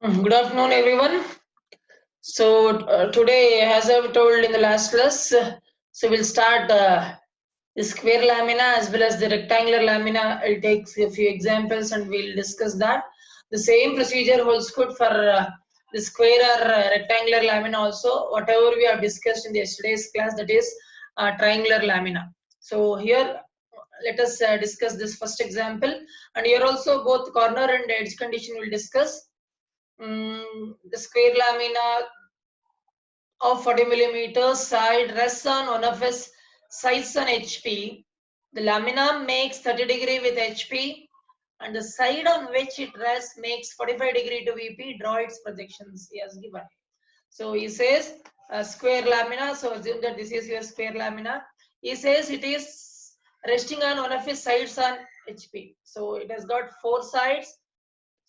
Good afternoon, everyone. Today, as I've told in the last class, we'll start the square lamina as well as the rectangular lamina. I'll take a few examples and we'll discuss that. The same procedure holds good for the square or rectangular lamina also. Whatever we have discussed in the yesterday's class, that is triangular lamina. So here, let us discuss this first example. And here also both corner and edge condition will discuss. The square lamina of 40 millimeters side rests on one of its sides on HP. The lamina makes 30° with HP and the side on which it rests makes 45° to VP. Draw its projections as given. So he says square lamina. So assume that this is your square lamina. He says it is resting on one of its sides on HP. So it has got 4 sides.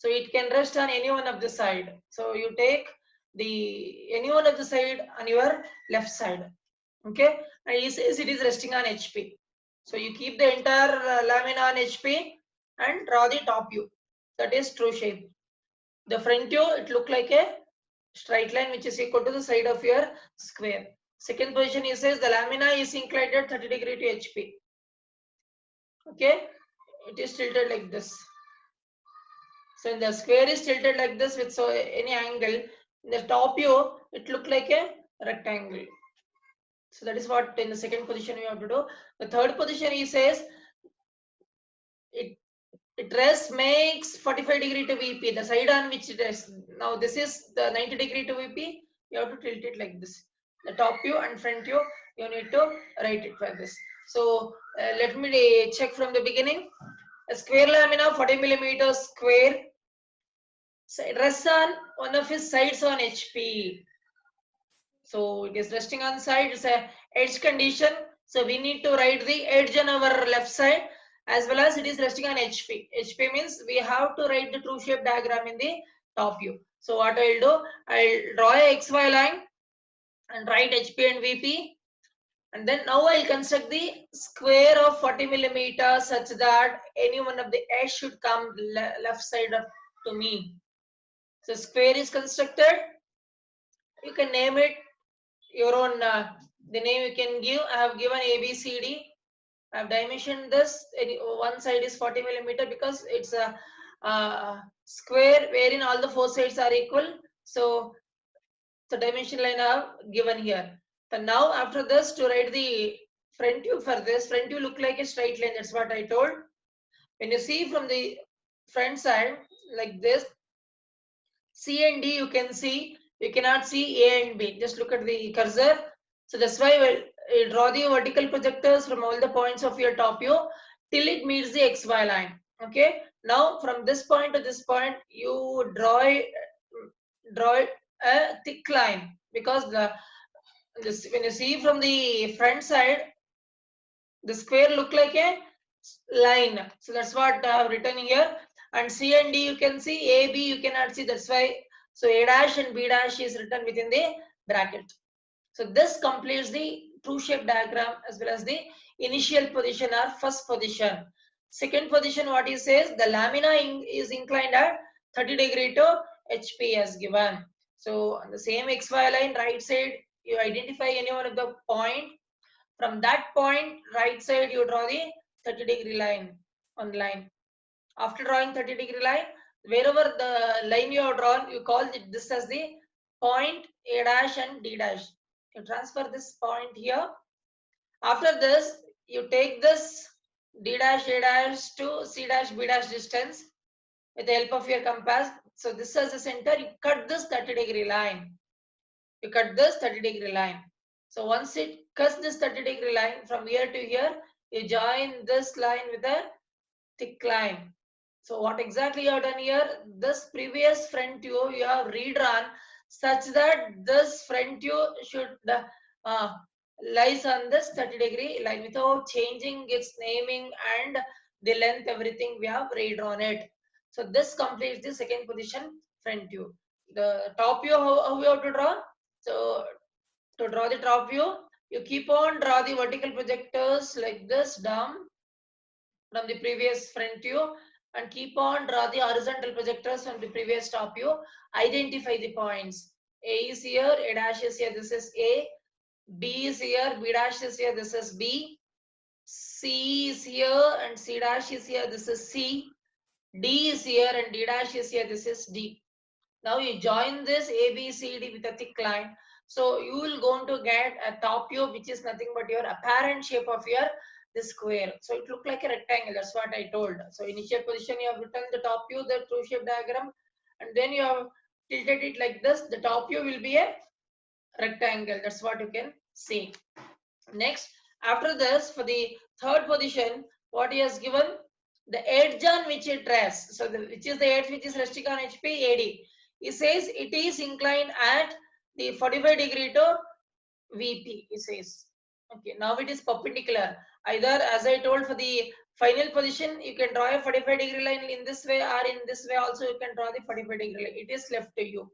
So it can rest on any one of the side. So you take the any one of the side on your left side. Okay, and he says it is resting on HP. So you keep the entire lamina on HP and draw the top view. That is true shape. The front view, it look like a straight line which is equal to the side of your square. Second position, he says the lamina is inclined at 30° to HP. Okay, it is tilted like this. So in the square is tilted like this with so any angle. In the top view, it look like a rectangle. So that is what in the second position we have to do. The third position he says it rests makes 45° to VP. The side on which it rests. Now this is the 90° to VP. You have to tilt it like this. The top view and front view, you need to write it like this. So let me check from the beginning. A square lamina 40 millimeters square. So it rests on one of his sides on HP. So it is resting on side. It's a edge condition. So we need to write the edge on our left side as well as it is resting on HP. HP means we have to write the true shape diagram in the top view. So what I'll do, I'll draw a XY line and write HP and VP. And then now I'll construct the square of 40 millimeters such that any one of the edge should come left side of to me. So square is constructed. You can name it your own. The name you can give. I have given ABCD. I have dimensioned this. One side is 40 millimeter because it's a square wherein all the 4 sides are equal. So the dimension line I have given here. So now after this, to write the front view for this, front view look like a straight line. That's what I told. When you see from the front side like this, C and D you can see, you cannot see A and B. Just look at the cursor. So that's why we'll draw the vertical projectors from all the points of your top view till it meets the XY line. Okay. Now from this point to this point, you draw a thick line because when you see from the front side, the square look like a line. So that's what I have written here. And C and D you can see, A, B you cannot see. That's why. So A dash and B dash is written within the bracket. So this completes the true shape diagram as well as the initial position or first position. Second position, what he says, the lamina is inclined at 30° to HP as given. So on the same XY line, right side, you identify any one of the point. From that point, right side, you draw the 30° line on line. After drawing 30° line, wherever the line you have drawn, you call this as the point A dash and D dash. You transfer this point here. After this, you take this D dash A dash to C dash B dash distance with the help of your compass. So this is the center. You cut this 30° line. You cut this 30° line. So once it cuts this 30° line from here to here, you join this line with a thick line. So what exactly you have done here? This previous front view you have redrawn such that this front view should lies on this 30° line without changing its naming and the length, everything we have redrawn it. So this completes the second position front view. The top view, how we have to draw? So to draw the top view, you keep on draw the vertical projectors like this down from the previous front view and keep on draw the horizontal projectors from the previous top view. Identify the points. A is here, A dash is here, this is A. B is here, B dash is here, this is B. C is here and C dash is here, this is C. D is here and D dash is here, this is D. Now you join this A, B, C, D with a thick line. So you will going to get a top view which is nothing but your apparent shape of your this square. So it look like a rectangle. That's what I told. So initial position you have written the top view, the true shape diagram, and then you have tilted it like this. The top view will be a rectangle. That's what you can see. Next, after this, for the third position, what he has given, the edge on which it rests. So which is the edge which is resting on HP? AD. He says it is inclined at the 45 degree to VP. He says. Okay, now it is perpendicular. Either, as I told, for the final position, you can draw a 45 degree line in this way, or in this way also you can draw the 45 degree line. It is left to you.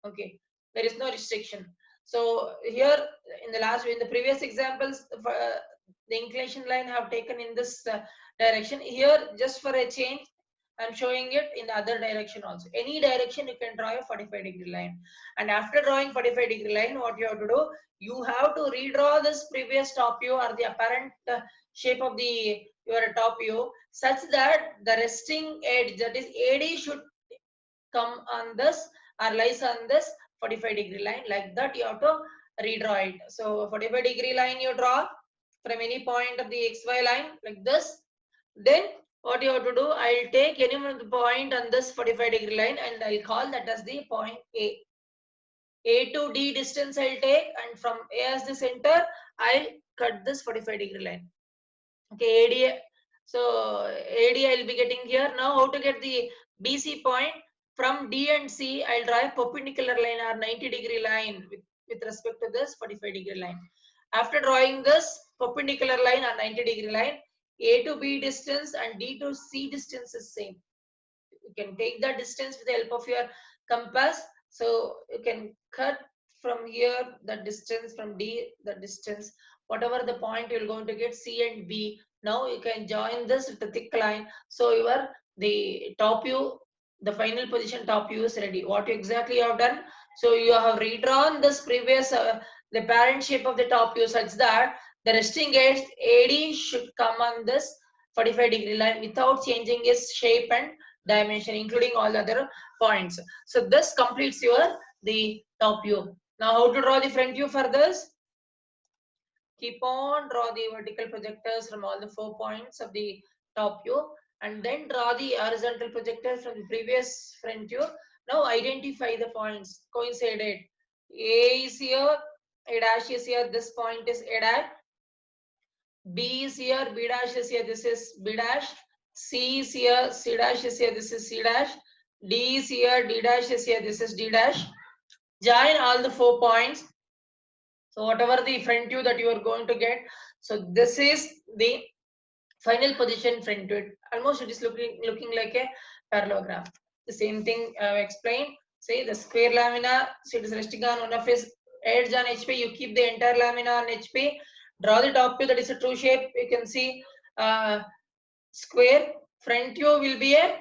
Okay, there is no restriction. So here in the previous examples, the inclination line have taken in this direction. Here, just for a change, I'm showing it in the other direction also. Any direction you can draw a 45 degree line. And after drawing 45 degree line, what you have to do, you have to redraw this previous top view or the apparent shape of the your top view such that the resting edge, that is AD, should come on this or lies on this 45 degree line. Like that you have to redraw it. So 45 degree line you draw from any point of the XY line like this. Then what you have to do, I'll take any one of the point on this 45 degree line and I'll call that as the point A. A to D distance I'll take, and from A as the center, I'll cut this 45 degree line. Okay, AD. So AD I'll be getting here. Now how to get the BC point? From D and C, I'll draw a perpendicular line or 90 degree line with respect to this 45 degree line. After drawing this perpendicular line or 90 degree line, A to B distance and D to C distance is same. You can take the distance with the help of your compass. So you can cut from here the distance, from D the distance, whatever the point you're going to get C and B. Now you can join this with the thick line. So your the top view, the final position top view is ready. What exactly you have done? So you have redrawn this previous the parent shape of the top view such that the resting edge AD should come on this 45 degree line without changing its shape and dimension, including all other points. So this completes your the top view. Now how to draw the front view for this? Keep on draw the vertical projectors from all the 4 points of the top view and then draw the horizontal projectors from the previous front view. Now identify the points coincided. A is here, A dash is here, this point is A dash. B is here, B dash is here, this is B dash. C is here, C dash is here, this is C dash. D is here, D dash is here, this is D dash. Join all the 4 points. So whatever the front view that you are going to get, so this is the final position front view. Almost it is looking like a parallelogram. The same thing I explained. Say the square lamina, so it is resting on one of its edge on HP. You keep the entire lamina on HP. Draw the top view, that is a true shape. You can see square. Front view will be a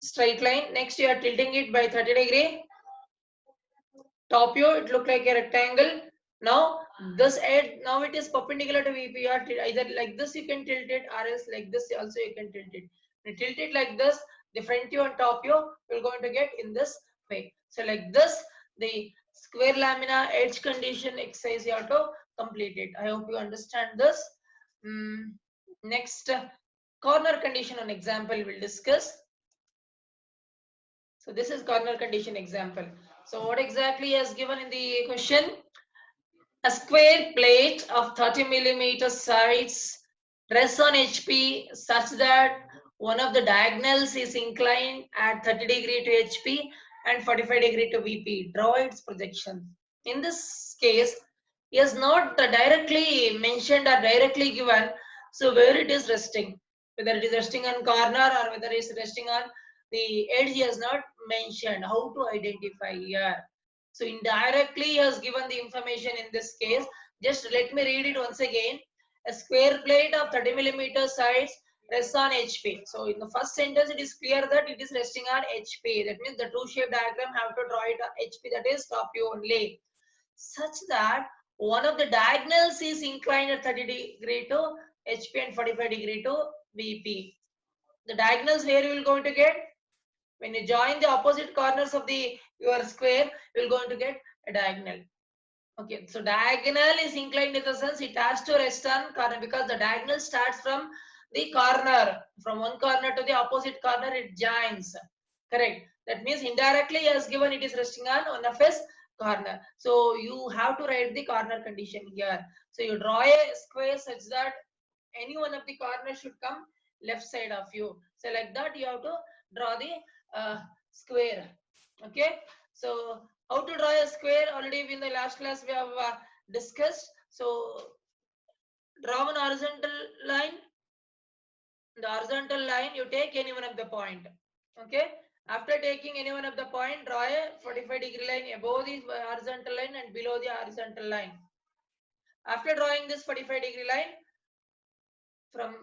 straight line. Next you are tilting it by 30 degree. Top view, it look like a rectangle. Now this edge, now it is perpendicular to VP. Either like this you can tilt it, or else like this also you can tilt it. When you tilt it like this, the front view and top view you're going to get in this way. So like this, the square lamina edge condition exercise you have to complete it. I hope you understand this. Next, corner condition on example we'll discuss. So this is corner condition example. So what exactly is given in the question? A square plate of 30 millimeter sides rests on HP such that one of the diagonals is inclined at 30 degree to HP and 45 degree to VP. Draw its projection. In this case, it is not directly mentioned or directly given. So where it is resting, whether it is resting on corner or whether it is resting on the edge, he has not mentioned. How to identify here? So indirectly he has given the information in this case. Just let me read it once again. A square plate of 30 millimeter sides rests on HP. So in the first sentence, it is clear that it is resting on HP. That means the true shape diagram have to draw it on HP, that is top view only, such that one of the diagonals is inclined at 30 degree to HP and 45 degree to VP. The diagonals where you will going to get, when you join the opposite corners of the your square, you will going to get a diagonal. Okay, so diagonal is inclined in the sense it has to rest on corner, because the diagonal starts from the corner, from one corner to the opposite corner it joins. Correct. That means indirectly as given it is resting on one of its corner. So you have to write the corner condition here. So you draw a square such that any one of the corners should come left side of you. So like that you have to draw the square. Okay. So how to draw a square, already in the last class we have discussed. So draw one horizontal line. The horizontal line, you take any one of the point. Okay. After taking any one of the point, draw a 45 degree line above the horizontal line and below the horizontal line. After drawing this 45 degree line, from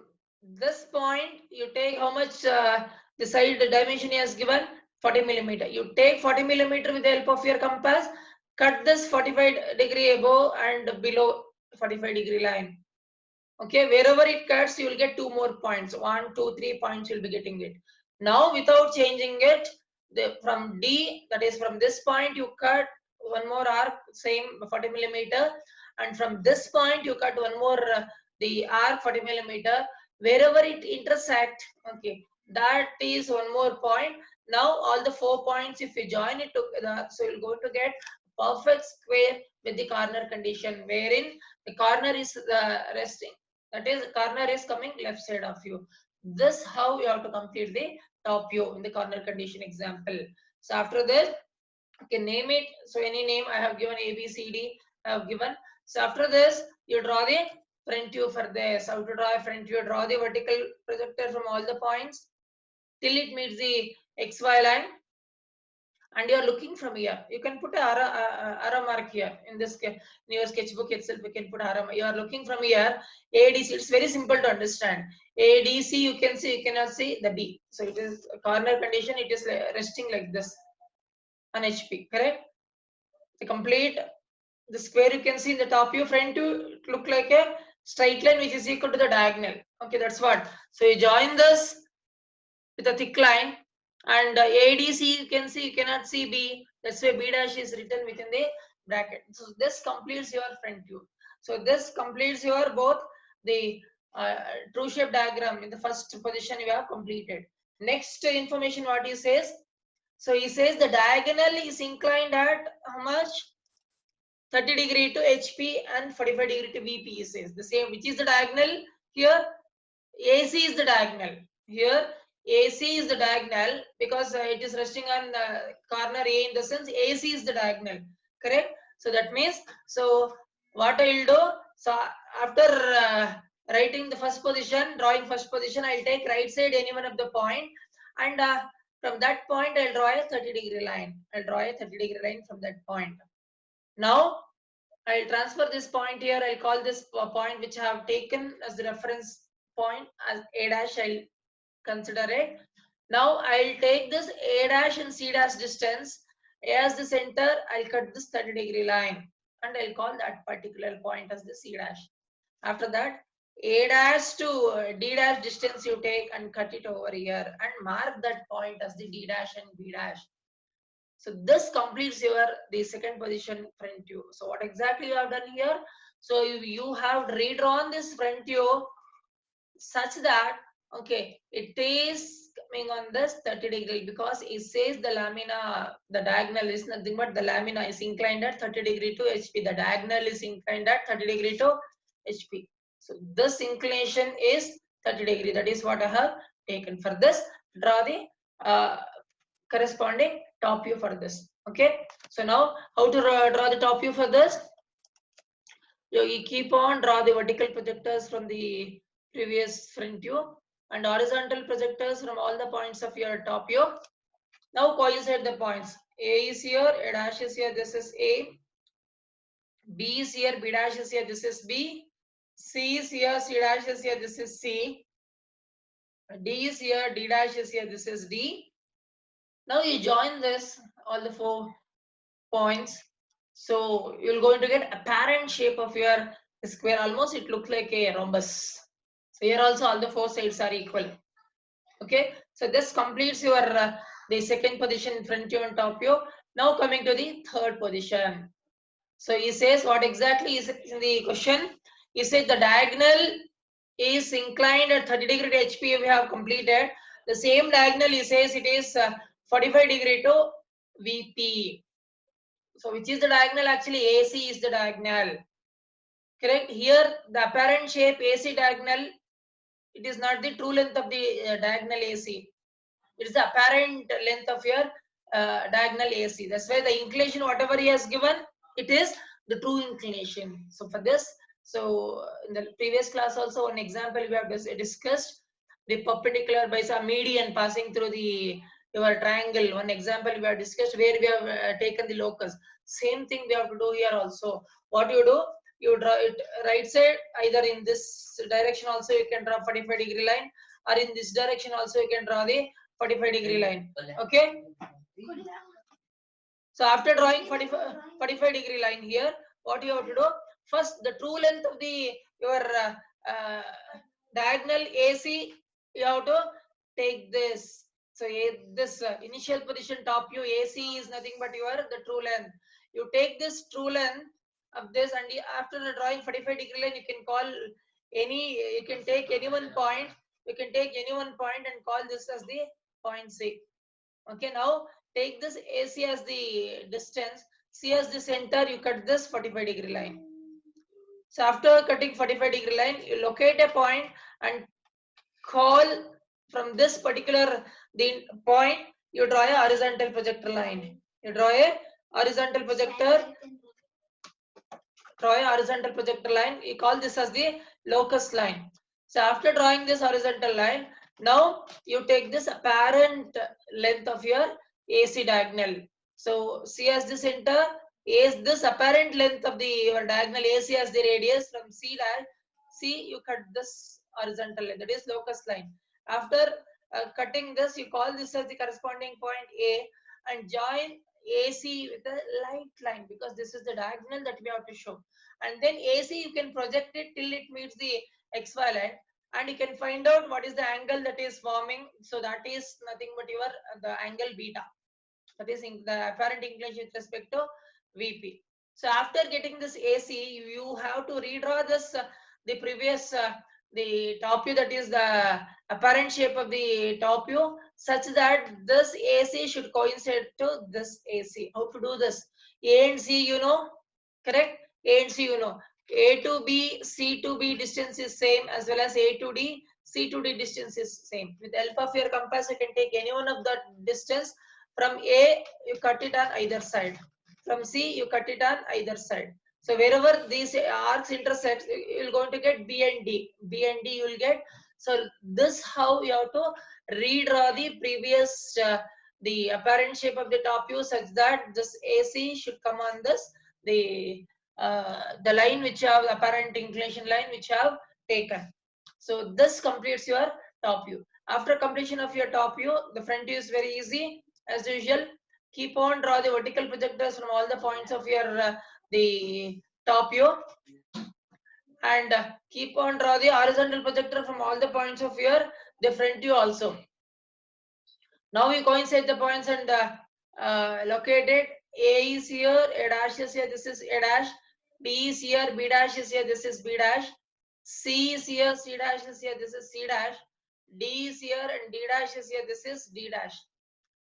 this point you take how much the side dimension is given, 40 millimeter. You take 40 millimeter with the help of your compass, cut this 45 degree above and below 45 degree line. Okay, wherever it cuts, you will get 2 more points. 1, 2, 3 points you'll be getting it. Now, without changing it, from D, that is from this point, you cut one more arc, same 40 millimeter, and from this point, you cut one more the arc 40 millimeter. Wherever it intersect, okay, that is one more point. Now, all the 4 points, if you join it together, so you're going to get perfect square with the corner condition, wherein the corner is resting. That is, corner is coming left side of you. This how you have to complete the top view in the corner condition example. So after this, you can name it. So any name I have given, A, B, C, D I have given. So after this, you draw the front view for this. How to draw a front view? Draw the vertical projector from all the points till it meets the XY line. And you are looking from here. You can put a arrow mark here in this in your sketchbook itself. You can put arrow. You are looking from here. ADC. It's very simple to understand. ADC. You can see. You cannot see the D. So it is a corner condition. It is resting like this on HP. Correct. The complete the square you can see in the top view, front view look like a straight line which is equal to the diagonal. Okay, that's what. So you join this with a thick line, and ADC you can see, you cannot see B, that's why B dash is written within the bracket. So this completes your front view. So this completes your both the true shape diagram. In the first position you have completed. Next information what he says. So he says the diagonal is inclined at how much? 30 degree to HP and 45 degree to VP, he says. The same, which is the diagonal here? AC is the diagonal. Here AC is the diagonal because it is resting on the corner A, in the sense AC is the diagonal. Correct? So that means, so what I will do, so after writing the first position, drawing first position, I will take right side any one of the point, and from that point I will draw a 30 degree line. I will draw a 30 degree line from that point. Now I'll transfer this point here. I'll call this point which I have taken as the reference point as A dash. I'll consider it. Now I'll take this A dash and C dash distance. A as the center, I'll cut this 30 degree line and I'll call that particular point as the C dash. After that, A dash to D dash distance you take and cut it over here and mark that point as the D dash and B dash. So this completes your the second position front view. So what exactly you have done here? So you have redrawn this front view such that, okay, it is coming on this 30 degree, because it says the lamina, the diagonal is nothing but the lamina is inclined at 30 degree to HP. The diagonal is inclined at 30 degree to HP. So this inclination is 30 degree. That is what I have taken. For this, draw the corresponding top view for this. Okay, so now how to draw the top view for this? You keep on draw the vertical projectors from the previous front view and horizontal projectors from all the points of your top view. Now coincide the points. A is here, A dash is here, this is A. B is here, B dash is here, this is B. C is here, C dash is here, this is C. D is here, D dash is here, this is D. Now you join this, all the 4 points. So you're going to get apparent shape of your square. Almost it looks like a rhombus. So here also all the 4 sides are equal. Okay, so this completes your the second position in front view and top view. Now coming to the third position. So he says what exactly is in the question. He said the diagonal is inclined at 30 degree to HP. We have completed the same diagonal. He says it is 45 degree to VP. So which is the diagonal? Actually AC is the diagonal. Correct. Here the apparent shape AC diagonal, it is not the true length of the diagonal AC. It is the apparent length of your diagonal AC. That's why the inclination, whatever he has given, it is the true inclination. So for this, so in the previous class also one example we have discussed the perpendicular by some median passing through the your triangle. One example we have discussed where we have taken the locus. Same thing we have to do here also. What you do? You draw it right side, either in this direction also you can draw 45-degree line, or in this direction also you can draw the 45-degree line. Okay. So after drawing 45-degree line here, what you have to do? First, the true length of the your uh, diagonal AC, you have to take this. So this initial position top view AC is nothing but your the true length. You take this true length of this, and after the drawing 45-degree line, you can call any. You can take any one point. You can take any one point and call this as the point C. Okay, now take this AC as the distance, C as the center, you cut this 45-degree line. So after cutting 45-degree line, you locate a point and call from this particular the point, you draw a horizontal projector line. You draw a horizontal projector, line. You call this as the locus line. So after drawing this horizontal line, now you take this apparent length of your AC diagonal. So C as the center, A is this apparent length of the your diagonal, AC as the radius. From C dash, C you cut this horizontal line, that is locus line. After cutting this, you call this as the corresponding point A and join AC with a light line, because this is the diagonal that we have to show. And then AC you can project it till it meets the XY line, and you can find out what is the angle that is forming. So that is nothing but your the angle beta, that is the apparent inclination with respect to VP. So after getting this AC, you have to redraw this the previous the top view, that is the apparent shape of the top view, such that this AC should coincide to this AC. How to do this? A and C, you know, correct? A and C, you know. A to B, C to B distance is same, as well as A to D, C to D distance is same. With the help of your compass, you can take any one of that distance. From A, you cut it on either side. From C, you cut it on either side. So wherever these arcs intersect, you're going to get B and D. B and D you will get. So this how you have to redraw the previous the apparent shape of the top view, such that this AC should come on this the line which you have, apparent inclination line which you have taken. So this completes your top view. After completion of your top view, the front view is very easy. As usual, keep on draw the vertical projectors from all the points of your the top view, and keep on draw the horizontal projector from all the points of your the front view also. Now we coincide the points and locate it. A is here, A dash is here, this is A dash. B is here, B dash is here, this is B dash. C is here, C dash is here, this is C dash. D is here and D dash is here, this is D dash.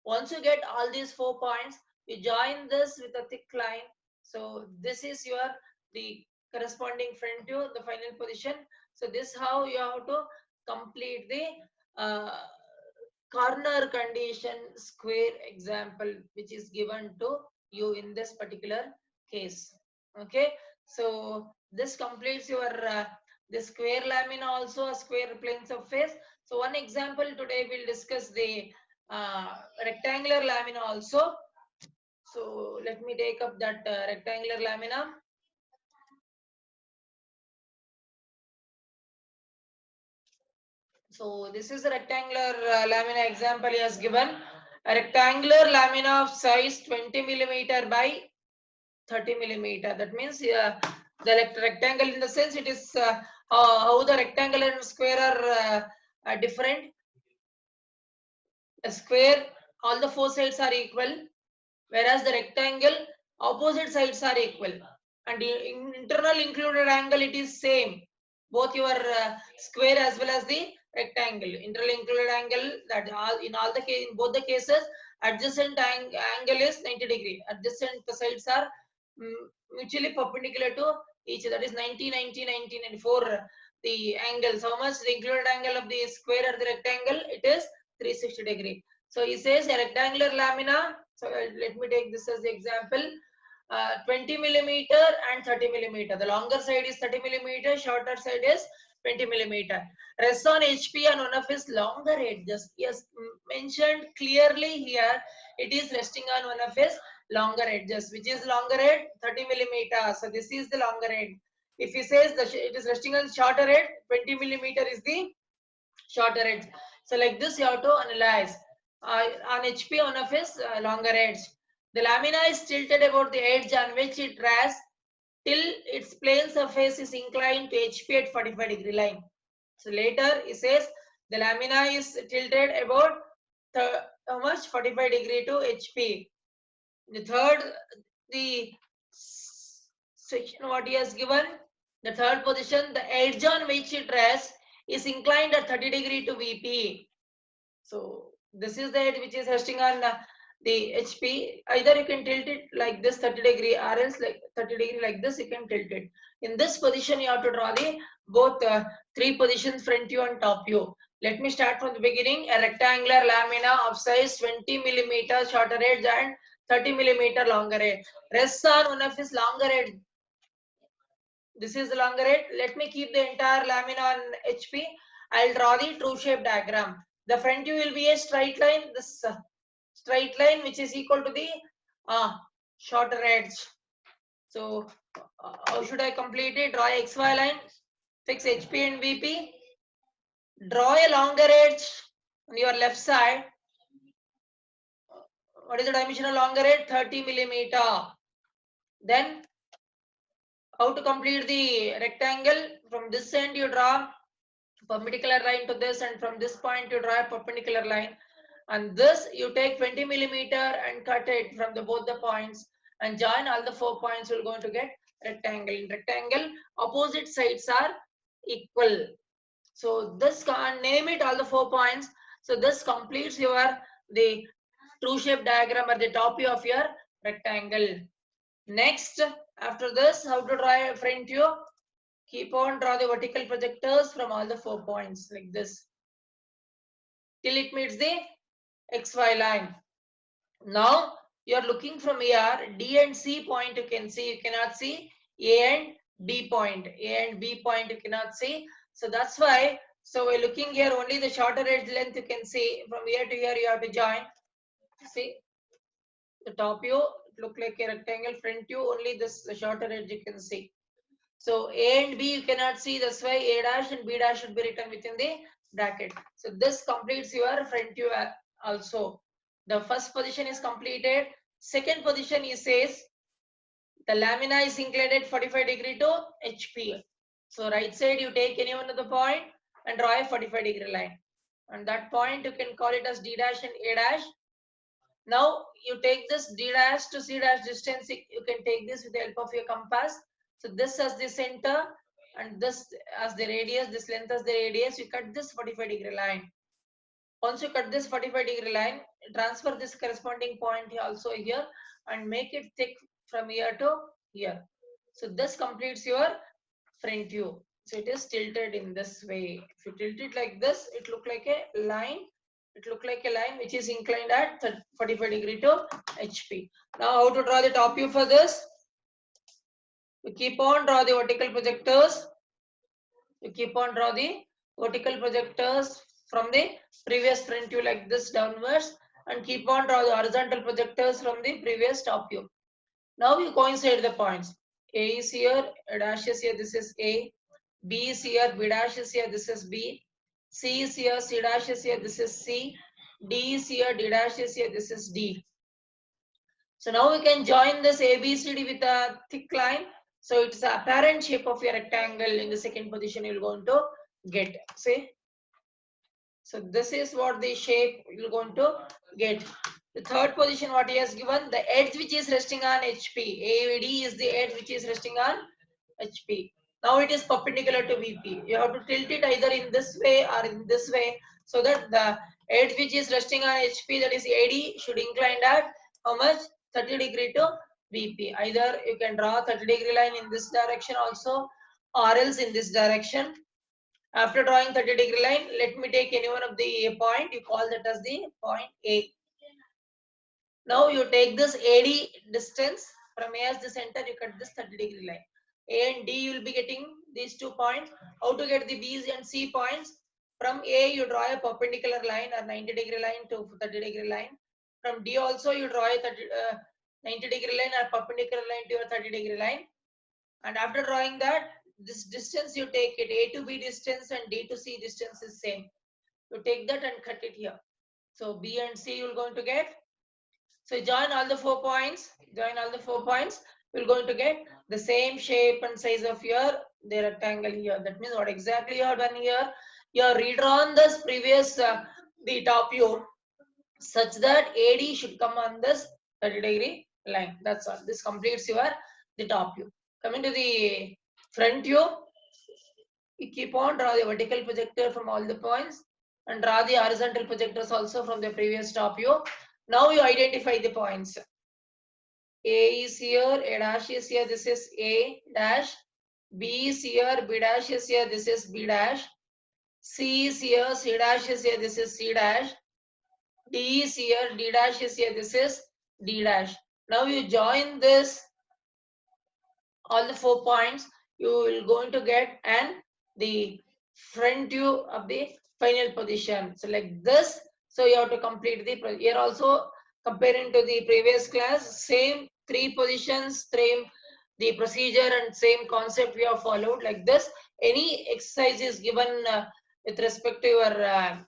Once you get all these 4 points, you join this with a thick line. So this is your the corresponding front view, the final position. So this how you have to complete the corner condition square example, which is given to you in this particular case. Okay, so this completes your the square lamina, also a square plane surface. So one example today we'll discuss the rectangular lamina also. So let me take up that rectangular lamina. So this is a rectangular lamina example he has given. A rectangular lamina of size 20 millimeter by 30 millimeter. That means the rectangle, in the sense it is how the rectangle and square are different. A square, all the four sides are equal, whereas the rectangle, opposite sides are equal, and in internal included angle it is same, both your square as well as the rectangle. Internal included angle, that in both the cases, adjacent angle is 90 degree. Adjacent sides are mutually perpendicular to each, that is 90, 90, 90, and for the angles, how much the included angle of the square or the rectangle, it is 360 degree. So he says a rectangular lamina. So let me take this as the example. 20 millimeter and 30 millimeter. The longer side is 30 millimeter, shorter side is 20 millimeter. Rests on HP on one of his longer edges. He has mentioned clearly here, it is resting on one of his longer edges. Which is longer edge? 30 millimeter. So this is the longer edge. If he says it is resting on shorter edge, 20 millimeter is the shorter edge. So like this you have to analyze. On HP, one of his longer edge. The lamina is tilted about the edge on which it rests till its plane surface is inclined to HP at 45 degree line. So later he says the lamina is tilted about how much? 45 degree to HP. The third, the section what he has given, the third position, the edge on which it rests is inclined at 30 degree to VP. So this is the edge which is resting on the HP. Either you can tilt it like this 30 degree, or else like 30 degree like this, you can tilt it. In this position, you have to draw the both three positions, front view and top view. Let me start from the beginning. A rectangular lamina of size 20 millimeter shorter edge and 30 millimeter longer edge rests on one of his longer edge. This is the longer edge. Let me keep the entire lamina on HP. I'll draw the true shape diagram. The front view will be a straight line. This straight line which is equal to the shorter edge. So how should I complete it? Draw XY line, fix HP and VP. Draw a longer edge on your left side. What is the dimension of longer edge? 30 millimeter. Then how to complete the rectangle? From this end you draw perpendicular line to this, and from this point you draw a perpendicular line, and this you take 20 millimeter and cut it from both the points and join all the 4 points. You're going to get rectangle. In rectangle, opposite sides are equal. So this, name it all the 4 points. So this completes the true shape diagram at the top view of your rectangle. Next, after this, how to draw a front view? Keep on draw the vertical projectors from all the 4 points like this till it meets the XY line. Now you are looking from here, D and C point you can see, you cannot see A and B point. A and B point you cannot see. So that's why, so we're looking here only the shorter edge length you can see. From here to here you have to join. See the top view, look like a rectangle, front view, only this the shorter edge you can see. So A and B you cannot see, that's why A dash and B dash should be written within the bracket. So this completes your front view also. The first position is completed. Second position, he says the lamina is inclined 45 degree to HP. So right side you take any one of the point and draw a 45 degree line. And that point you can call it as D dash and A dash. Now you take this D dash to C dash distance, you can take this with the help of your compass. So this as the center and this as the radius, this length as the radius, you cut this 45 degree line. Once you cut this 45 degree line, transfer this corresponding point also here and make it thick from here to here. So this completes your front view. So it is tilted in this way. If you tilt it like this, it look like a line. It look like a line which is inclined at 45 degree to HP. Now how to draw the top view for this? You keep on draw the vertical projectors. You keep on draw the vertical projectors from the previous front view like this downwards, and keep on draw the horizontal projectors from the previous top view. Now you coincide the points. A is here, A dash is here, this is A. B is here, B dash is here, this is B. C is here, C dash is here, this is C. D is here, D dash is here, this is D. So now we can join this ABCD with a thick line. So it's the apparent shape of your rectangle in the second position you're going to get. See? So this is what the shape you're going to get. The third position what he has given, the edge which is resting on HP. AD is the edge which is resting on HP. Now it is perpendicular to VP. You have to tilt it either in this way or in this way so that the edge which is resting on HP, that is AD, should incline at how much? 30 degree to VP. Either you can draw 30 degree line in this direction also or else in this direction. After drawing 30 degree line, let me take any one of the point. You call that as the point A. Now you take this AD distance from A as the center, you cut this 30 degree line. A and D you will be getting these 2 points. How to get the B and C points? From A you draw a perpendicular line or 90 degree line to 30 degree line. From D also you draw a 90 degree line or perpendicular line to your 30 degree line. And after drawing that, this distance you take it, A to B distance and D to C distance is same. You take that and cut it here. So B and C you're going to get. So join all the 4 points. Join all the 4 points. We're going to get the same shape and size of your the rectangle here. That means what exactly you have done here. You have redrawn this previous the top view such that AD should come on this 30 degree line. That's all. This completes your the top view. Coming to the front view, you keep on draw the vertical projector from all the points and draw the horizontal projectors also from the previous top view. Now you identify the points. A is here, A dash is here, this is A dash. B is here, B dash is here, this is B dash. C is here, C dash is here, this is C dash. D is here, D dash is here, this is D dash. Now you join this, all the 4 points, you will going to get and the front view of the final position. So like this, so you have to complete the, here also comparing to the previous class, same 3 positions, same the procedure and same concept we have followed like this. Any exercise is given with respect to your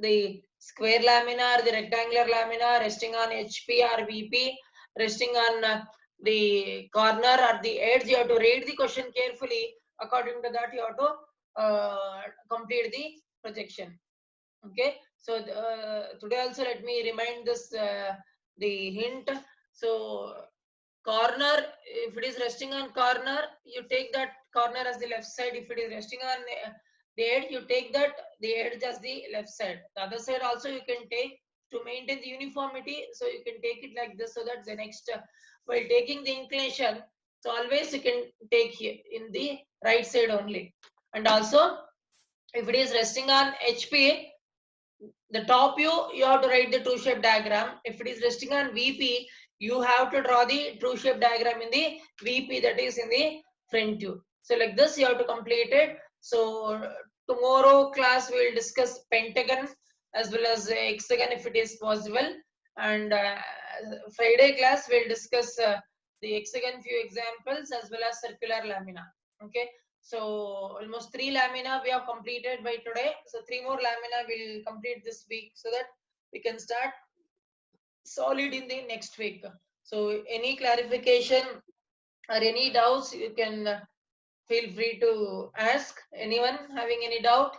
the square lamina or the rectangular lamina resting on HP or VP, resting on the corner or the edge, you have to read the question carefully. According to that, you have to complete the projection. Okay, so today also let me remind this the hint. So corner, if it is resting on corner, you take that corner as the left side. If it is resting on the edge, you take that the edge as the left side. The other side also you can take to maintain the uniformity. So you can take it like this so that the next while taking the inclination, so always you can take here in the right side only. And also if it is resting on HP, the top view you have to write the true shape diagram. If it is resting on VP, you have to draw the true shape diagram in the VP, that is in the front view. So like this you have to complete it. So tomorrow class we will discuss pentagon as well as hexagon if it is possible, and Friday class we will discuss the hexagon few examples as well as circular lamina. Okay, so almost 3 lamina we have completed by today. So 3 more lamina will complete this week so that we can start solid in the next week. So any clarification or any doubts, you can feel free to ask. Anyone having any doubt?